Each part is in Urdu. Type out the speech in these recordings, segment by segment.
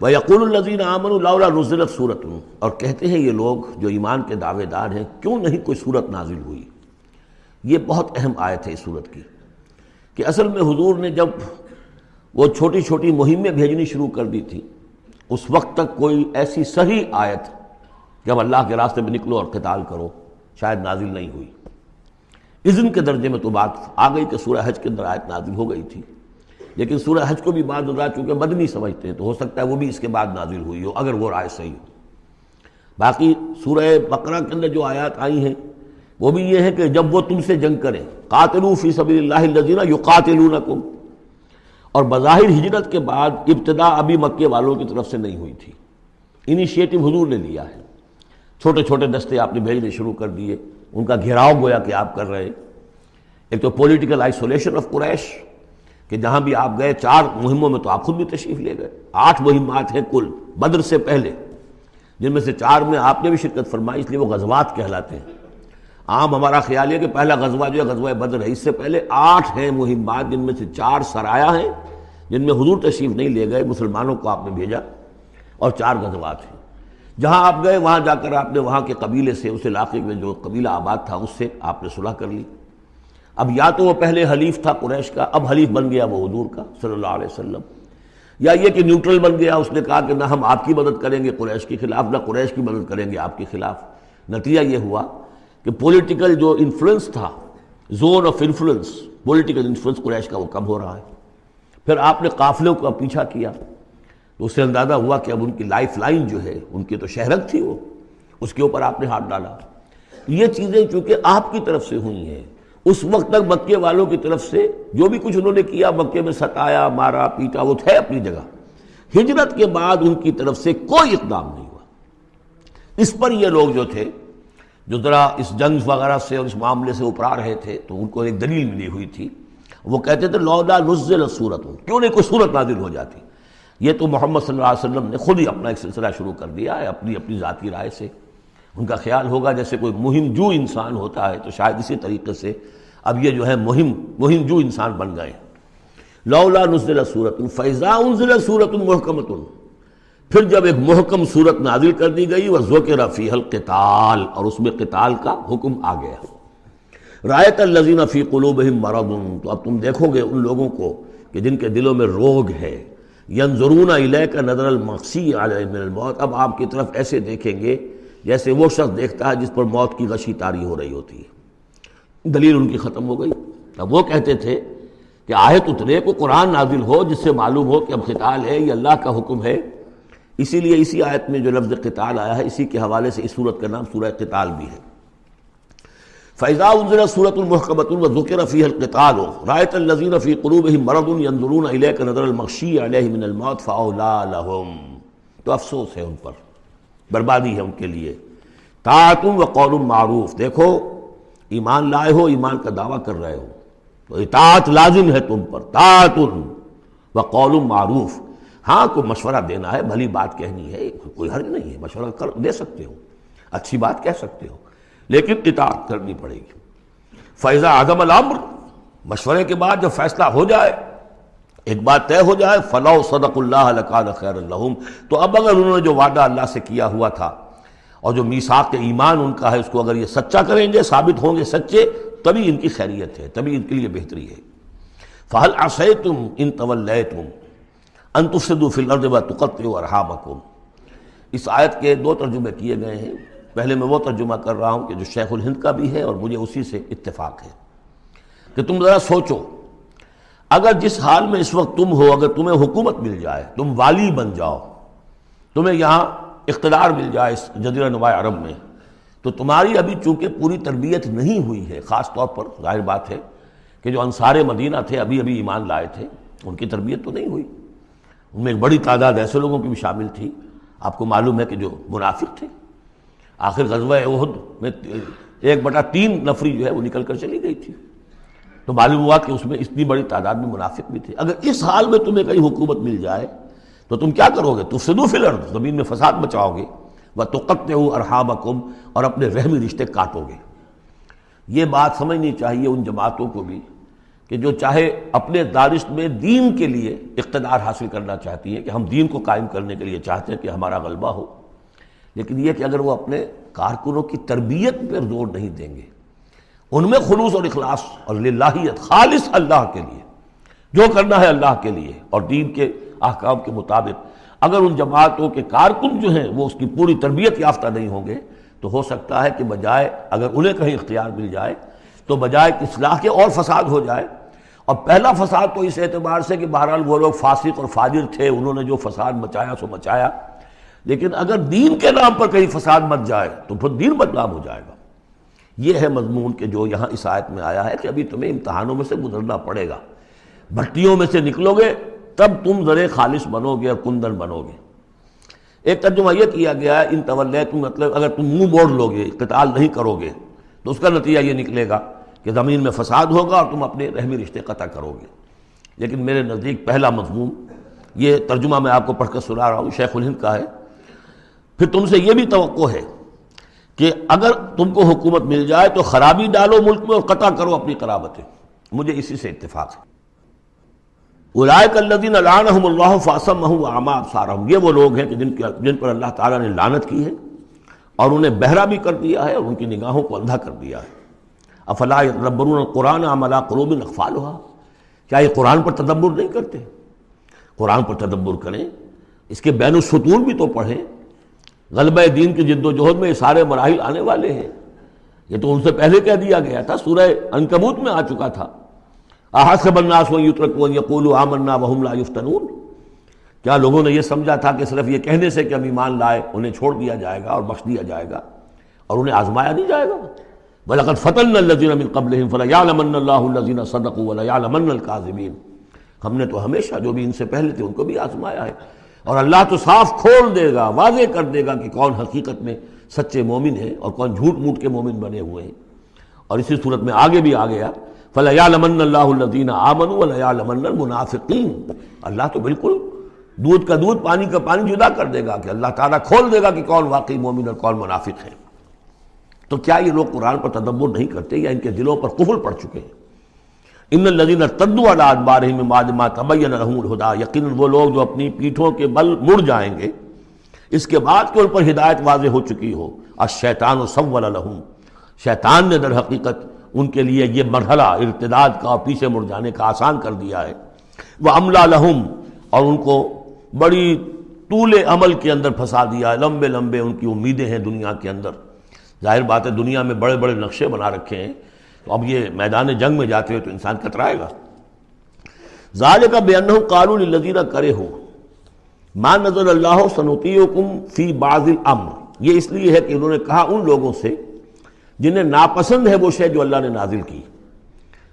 وَيَقُولُ الَّذِينَ آمَنُوا لَوْلَا نُزِّلَتْ سُورَةٌ، اور کہتے ہیں یہ لوگ جو ایمان کے دعوے دار ہیں کیوں نہیں کوئی صورت نازل ہوئی۔ یہ بہت اہم آیت ہے اس صورت کی، کہ اصل میں حضور نے جب وہ چھوٹی چھوٹی مہمیں بھیجنی شروع کر دی تھی، اس وقت تک کوئی ایسی صحیح آیت جب اللہ کے راستے میں نکلو اور قتال کرو شاید نازل نہیں ہوئی۔ اذن کے درجے میں تو بات آ گئی کہ سورہ حج کے اندر آیت نازل ہو گئی تھی، لیکن سورہ حج کو بھی بعض حضرات چونکہ مدنی سمجھتے ہیں تو ہو سکتا ہے وہ بھی اس کے بعد نازل ہوئی ہو اگر وہ رائے صحیح ہو۔ باقی سورہ بقرہ کے اندر جو آیات آئی ہیں وہ بھی یہ ہے کہ جب وہ تم سے جنگ کریں، قاتلوا فی سبیل اللہ الذین یقاتلونکم، اور بظاہر ہجرت کے بعد ابتدا ابھی مکے والوں کی طرف سے نہیں ہوئی تھی، انیشیٹو حضور نے لیا ہے، چھوٹے چھوٹے دستے آپ نے بھیجنے شروع کر دیے، ان کا گھیراؤ گویا کہ آپ کر رہے ہیں۔ ایک تو پولیٹیکل آئسولیشن آف قریش، کہ جہاں بھی آپ گئے 4 مہموں میں تو آپ خود بھی تشریف لے گئے، 8 مہمات ہیں کل بدر سے پہلے، جن میں سے 4 میں آپ نے بھی شرکت فرمائی، اس لیے وہ غزوات کہلاتے ہیں۔ عام ہمارا خیال ہے کہ پہلا غزوہ جو ہے غزوہ بدر ہے، اس سے پہلے 8 ہیں مہمات، جن میں سے 4 سرایا ہیں جن میں حضور تشریف نہیں لے گئے، مسلمانوں کو آپ نے بھیجا، اور 4 غزوات ہیں۔ جہاں آپ گئے وہاں جا کر آپ نے وہاں کے قبیلے سے، اس علاقے میں جو قبیلہ آباد تھا اس سے آپ نے صلح کر لی۔ اب یا تو وہ پہلے حلیف تھا قریش کا، اب حلیف بن گیا وہ حضور کا صلی اللہ علیہ وسلم، یا یہ کہ نیوٹرل بن گیا، اس نے کہا کہ نہ ہم آپ کی مدد کریں گے قریش کے خلاف، نہ قریش کی مدد کریں گے آپ کے خلاف۔ نتیجہ یہ ہوا کہ پولیٹیکل جو انفلوئنس تھا، zone of influence, political influence Quraysh کا وہ کم ہو رہا ہے۔ پھر آپ نے قافلوں کا پیچھا کیا تو اس سے اندازہ ہوا کہ اب ان کی لائف لائن جو ہے، ان کی تو شہرت تھی وہ، اس کے اوپر آپ نے ہاتھ ڈالا۔ یہ چیزیں چونکہ آپ کی طرف سے ہوئی ہیں، اس وقت تک مکے والوں کی طرف سے جو بھی کچھ انہوں نے کیا، مکے میں ستایا مارا پیٹا، وہ تھے اپنی جگہ۔ ہجرت کے بعد ان کی طرف سے کوئی اقدام نہیں ہوا۔ اس پر یہ لوگ جو تھے، جو ذرا اس جنگ وغیرہ سے اور اس معاملے سے اپرا رہے تھے، تو ان کو ایک دلیل ملی ہوئی تھی، وہ کہتے تھے لولا نزل سورۃ، کیوں نہیں کوئی سورت نازل ہو جاتی۔ یہ تو محمد صلی اللہ علیہ وسلم نے خود ہی اپنا ایک سلسلہ شروع کر دیا ہے اپنی ذاتی رائے سے۔ ان کا خیال ہوگا جیسے کوئی مہم جو انسان ہوتا ہے، تو شاید اسی طریقے سے اب یہ جو ہے مہم جو انسان بن گئے۔ لولا نزل سورۃ فاذا انزلت سورۃ محکمۃ، پھر جب ایک محکم صورت نازل کر دی گئی، وذکر فیہا القتال، اور اس میں قتال کا حکم آ گیا۔ رأیت الذین فی قلوبہم مرض، تو اب تم دیکھو گے ان لوگوں کو کہ جن کے دلوں میں روگ ہے، ینظرون الیک نظر المغشی علیہ من الموت، اب آپ کی طرف ایسے دیکھیں گے جیسے وہ شخص دیکھتا ہے جس پر موت کی غشی طاری ہو رہی ہوتی ہے۔ دلیل ان کی ختم ہو گئی۔ اب وہ کہتے تھے کہ آیت اترے، کو قرآن نازل ہو جس سے معلوم ہو کہ اب قتال ہے، یہ اللہ کا حکم ہے۔ اسی لیے اسی آیت میں جو لفظ قتال آیا ہے، اسی کے حوالے سے اس سورت کا نام سورہ قتال بھی ہے۔ فَإِذَا أُنزِلَتْ سُورَةٌ مُحْكَمَةٌ وَذُكِرَ فِيهَا الْقِتَالُ رَأَيْتَ الَّذِينَ فِي قُلُوبِهِم مَّرَضٌ يَنظُرُونَ إِلَيْكَ نَظَرَ الْمَغْشِيِّ عَلَيْهِ مِنَ الْمَوْتِ فَأَوْلَىٰ لَهُمْ، تو افسوس ہے ان پر، بربادی ہے ان کے لیے۔ طاعۃ وقول معروف، دیکھو ایمان لائے ہو، ایمان کا دعویٰ کر رہے ہو تو اطاعت لازم ہے تم پر، طاعۃ وقول معروف، ہاں کوئی مشورہ دینا ہے، بھلی بات کہنی ہے، کوئی حرج نہیں ہے، مشورہ دے سکتے ہو، اچھی بات کہہ سکتے ہو، لیکن اطاعت کرنی پڑے گی۔ فَإِذَا عَزَمَ الْأَمْرُ، مشورے کے بعد جب فیصلہ ہو جائے، ایک بات طے ہو جائے، فَلَوْ صَدَقُوا اللَّهَ لَكَانَ خَيْرًا لَهُمْ، تو اب اگر انہوں نے جو وعدہ اللہ سے کیا ہوا تھا اور جو میثاق ایمان ان کا ہے، اس کو اگر یہ سچا کریں گے، ثابت ہوں گے سچے، تبھی ان کی خیریت ہے، تبھی ان کے لیے بہتری ہے۔ فَهَلْ عَصَيْتُمْ إِن تَوَلَّيْتُمْ أَن تُفْسِدُوا فِي الْأَرْضِ وَتُقَطِّعُوا أَرْحَامَكُمْ۔ اس آیت کے 2 ترجمے کیے گئے ہیں۔ پہلے میں وہ ترجمہ کر رہا ہوں کہ جو شیخ الہند کا بھی ہے اور مجھے اسی سے اتفاق ہے، کہ تم ذرا سوچو، اگر جس حال میں اس وقت تم ہو، اگر تمہیں حکومت مل جائے، تم والی بن جاؤ، تمہیں یہاں اقتدار مل جائے اس جزیرہ نما عرب میں، تو تمہاری ابھی چونکہ پوری تربیت نہیں ہوئی ہے، خاص طور پر ظاہر بات ہے کہ جو انصار مدینہ تھے ابھی ایمان لائے تھے، ان کی تربیت تو نہیں ہوئی، ان میں ایک بڑی تعداد ایسے لوگوں کی بھی شامل تھی، آپ کو معلوم ہے کہ جو منافق تھے۔ آخر غزوہ احد میں 1/3 نفری جو ہے وہ نکل کر چلی گئی تھی، تو معلوم ہوا کہ اس میں اتنی بڑی تعداد میں منافق بھی تھے۔ اگر اس حال میں تمہیں کہیں حکومت مل جائے تو تم کیا کرو گے؟ تفسدوا فی الارض، زمین میں فساد مچاؤ گے، وتقطعوا ارحامکم، اور اپنے رحمی رشتے کاٹو گے۔ یہ بات سمجھنی چاہیے ان جماعتوں کو بھی کہ جو چاہے اپنے دانش میں دین کے لیے اقتدار حاصل کرنا چاہتی ہیں کہ ہم دین کو قائم کرنے کے لیے چاہتے ہیں کہ ہمارا غلبہ ہو، لیکن یہ کہ اگر وہ اپنے کارکنوں کی تربیت پر زور نہیں دیں گے، ان میں خلوص اور اخلاص اور للہیت، خالص اللہ کے لیے جو کرنا ہے اللہ کے لیے اور دین کے احکام کے مطابق، اگر ان جماعتوں کے کارکن جو ہیں وہ اس کی پوری تربیت یافتہ نہیں ہوں گے تو ہو سکتا ہے کہ بجائے اگر انہیں کہیں اختیار مل جائے تو بجائے اصلاح کے اور فساد ہو جائے۔ اور پہلا فساد تو اس اعتبار سے کہ بہرحال وہ لوگ فاسق اور فاجر تھے، انہوں نے جو فساد مچایا سو مچایا، لیکن اگر دین کے نام پر کہیں فساد مچ جائے تو پھر دین بدنام ہو جائے گا۔ یہ ہے مضمون کہ جو یہاں اس آیت میں آیا ہے کہ ابھی تمہیں امتحانوں میں سے گزرنا پڑے گا، بھٹیوں میں سے نکلو گے تب تم زرے خالص بنو گے اور کندن بنو گے۔ ایک ترجمہ یہ کیا گیا ہے ان تولیتم، مطلب اگر تم منہ موڑ لو گے، قتال نہیں کرو گے تو اس کا نتیجہ یہ نکلے گا کہ زمین میں فساد ہوگا اور تم اپنے رحمی رشتے قطع کرو گے۔ لیکن میرے نزدیک پہلا مضمون، یہ ترجمہ میں آپ کو پڑھ کر سنا رہا ہوں، شیخ الہند کا ہے، پھر تم سے یہ بھی توقع ہے کہ اگر تم کو حکومت مل جائے تو خرابی ڈالو ملک میں اور قطع کرو اپنی قرابتیں۔ مجھے اسی سے اتفاق ہے۔ اولئک الذین لعنہم اللہ فاصمہم واعمی ابصارہم، یہ وہ لوگ ہیں کہ جن پر اللہ تعالیٰ نے لعنت کی ہے اور انہیں بہرا بھی کر دیا ہے اور ان کی نگاہوں کو اندھا کر دیا ہے۔ افلا یتدبرون القرآن ام علی قلوب اقفالها، کیا یہ قرآن پر تدبر نہیں کرتے؟ قرآن پر تدبر کریں، اس کے بین السطور بھی تو پڑھیں۔ غلبہ دین کی جد و جہد میں یہ سارے مراحل آنے والے ہیں، یہ تو ان سے پہلے کہہ دیا گیا تھا، سورہ عنکبوت میں آ چکا تھا۔ احسب الناس ان یترکوا ان یقولوا آمنا وهم لا یفتنون، کیا لوگوں نے یہ سمجھا تھا کہ صرف یہ کہنے سے کہ ہم ایمان لائے انہیں چھوڑ دیا جائے گا اور بخش دیا جائے گا اور انہیں آزمایا نہیں جائے گا؟ وَلَقَدْ فَتَنَّا الَّذِينَ مِن قَبْلِهِمْ فَلَيَعْلَمَنَّ اللَّهُ الَّذِينَ صَدَقُوا وَلَيَعْلَمَنَّ الْكَاذِبِينَ، ہم نے تو ہمیشہ جو بھی ان سے پہلے تھے ان کو بھی آزمایا ہے، اور اللہ تو صاف کھول دے گا، واضح کر دے گا کہ کون حقیقت میں سچے مومن ہیں اور کون جھوٹ موٹ کے مومن بنے ہوئے ہیں۔ اور اسی صورت میں آگے بھی آ گیا فَلَيَعْلَمَنَّ اللَّهُ الَّذِينَ آمَنُوا وَلَيَعْلَمَنَّ الْمُنَافِقِينَ، اللہ تو بالکل دودھ کا دودھ پانی کا پانی جدا کر دے گا کہ اللہ تعالیٰ کھول دے گا کہ کون واقعی مومن اور کون منافق ہے۔ تو کیا یہ لوگ قرآن پر تدبر نہیں کرتے یا ان کے دلوں پر قفل پڑ چکے ہیں؟ ان الذین ارتدوا علی ادبارہم من بعد ما تبین لہم الہدی، یقیناً وہ لوگ جو اپنی پیٹھوں کے بل مڑ جائیں گے اس کے بعد کہ ان پر ہدایت واضح ہو چکی ہو۔ الشیطان سول لہم، شیطان نے در حقیقت ان کے لیے یہ مرحلہ ارتداد کا اور پیچھے مڑ جانے کا آسان کر دیا ہے۔ وَأَمْلَى لَهُمْ، اور ان کو بڑی طول عمل کے اندر پھنسا دیا ہے، لمبے لمبے ان کی امیدیں ہیں دنیا کے اندر۔ ظاہر بات ہے دنیا میں بڑے بڑے نقشے بنا رکھے ہیں، تو اب یہ میدان جنگ میں جاتے ہوئے تو انسان کترائے گا۔ ذَلِكَ بِأَنَّهُمْ قَالُوا لِلَّذِينَ كَرِهُوا مَا نَزَلَ اللَّهُ سَنُطِيعُكُمْ فِي بَعْضِ الْأَمْرِ، یہ اس لیے ہے کہ انہوں نے کہا ان لوگوں سے جنہیں ناپسند ہے وہ شے جو اللہ نے نازل کی۔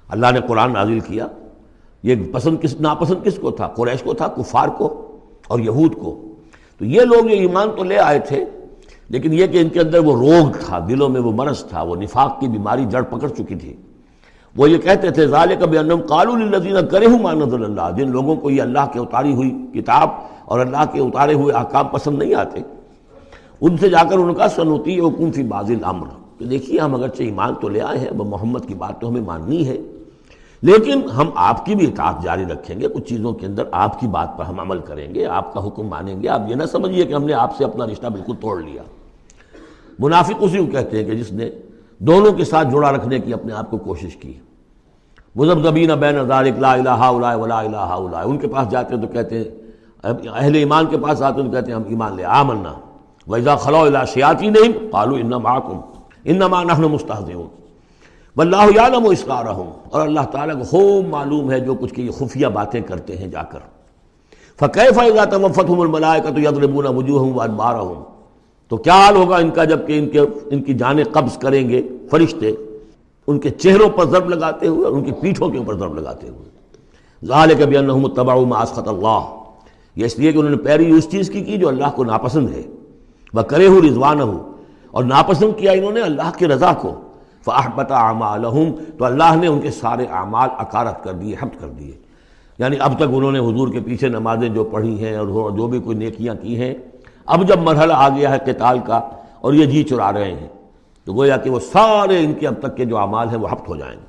اللہ نے قرآن نازل کیا، یہ ناپسند کس کو تھا؟ قریش کو تھا، کفار کو اور یہود کو۔ تو یہ لوگ جو ایمان تو لے آئے تھے لیکن یہ کہ ان کے اندر وہ روگ تھا، دلوں میں وہ مرض تھا، وہ نفاق کی بیماری جڑ پکڑ چکی تھی۔ وہ یہ کہتے تھے ذالک بانہم قالوا للذین کرہوا ما نزل اللہ، جن لوگوں کو یہ اللہ کے اتاری ہوئی کتاب اور اللہ کے اتارے ہوئے احکام پسند نہیں آتے، ان سے جا کر انہوں نے کہا سنطیعکم فی بعض الامر، کہ دیکھیے ہم اگرچہ ایمان تو لے آئے ہیں، محمد کی بات تو ہمیں ماننی ہے، لیکن ہم آپ کی بھی اطاعت جاری رکھیں گے، کچھ چیزوں کے اندر آپ کی بات پر ہم عمل کریں گے، آپ کا حکم مانیں گے۔ آپ یہ نہ سمجھیے کہ ہم نے آپ سے اپنا رشتہ بالکل توڑ لیا۔ منافق اسی کو کہتے ہیں کہ جس نے دونوں کے ساتھ جڑا رکھنے کی اپنے آپ کو کوشش کی۔ مذبذبین بین ذلک لا الہ الا ولا الہ الا، ان کے پاس جاتے ہیں تو کہتے ہیں، اہل ایمان کے پاس آتے ہیں تو کہتے ہیں ہم ایمان لے آمنا، وَإِذَا خَلَوْا إِلَىٰ شَيَاطِينِهِمْ قَالُوا إِنَّا مَعَكُمْ إِنَّمَا نَحْنُ مُسْتَهْزِئُونَ وَاللَّهُ يَعْلَمُ إِسْرَارَهُمْ، اور اللہ تعالیٰ کو خوب معلوم ہے جو کچھ کی خفیہ باتیں کرتے ہیں جا کر۔ فَكَيْفَ إِذَا تَوَفَّتْهُمُ الْمَلَائِكَةُ يَضْرِبُونَ وُجُوهَهُمْ وَأَدْبَارَهُمْ، تو کیا حال ہوگا ان کا جب کہ ان کی جانیں قبض کریں گے فرشتے، ان کے چہروں پر ضرب لگاتے ہوئے اور ان کی پیٹھوں کے اوپر ضرب لگاتے ہوئے۔ ذَلِكَ بِأَنَّهُمُ اتَّبَعُوا مَا أَسْخَطَ اللَّهُ، یہ اس لیے کہ انہوں نے پیروی اس چیز کی جو اللہ کو ناپسند ہے۔ وَكَرِهُوا رِضْوَانَهُ، اور ناپسند کیا انہوں نے اللہ کی رضا کو۔ فَأَحْبَطَ أَعْمَالَهُمْ، تو اللہ نے ان کے سارے اعمال اکارت کر دیے، حبط کر دیے۔ یعنی اب تک انہوں نے حضور کے پیچھے نمازیں جو پڑھی ہیں اور جو بھی کوئی نیکیاں کی ہیں، اب جب مرحلہ آ گیا ہے قتال کا اور یہ جی چرا رہے ہیں تو گویا کہ وہ سارے ان کے اب تک کے جو اعمال ہیں وہ حبط ہو جائیں گے۔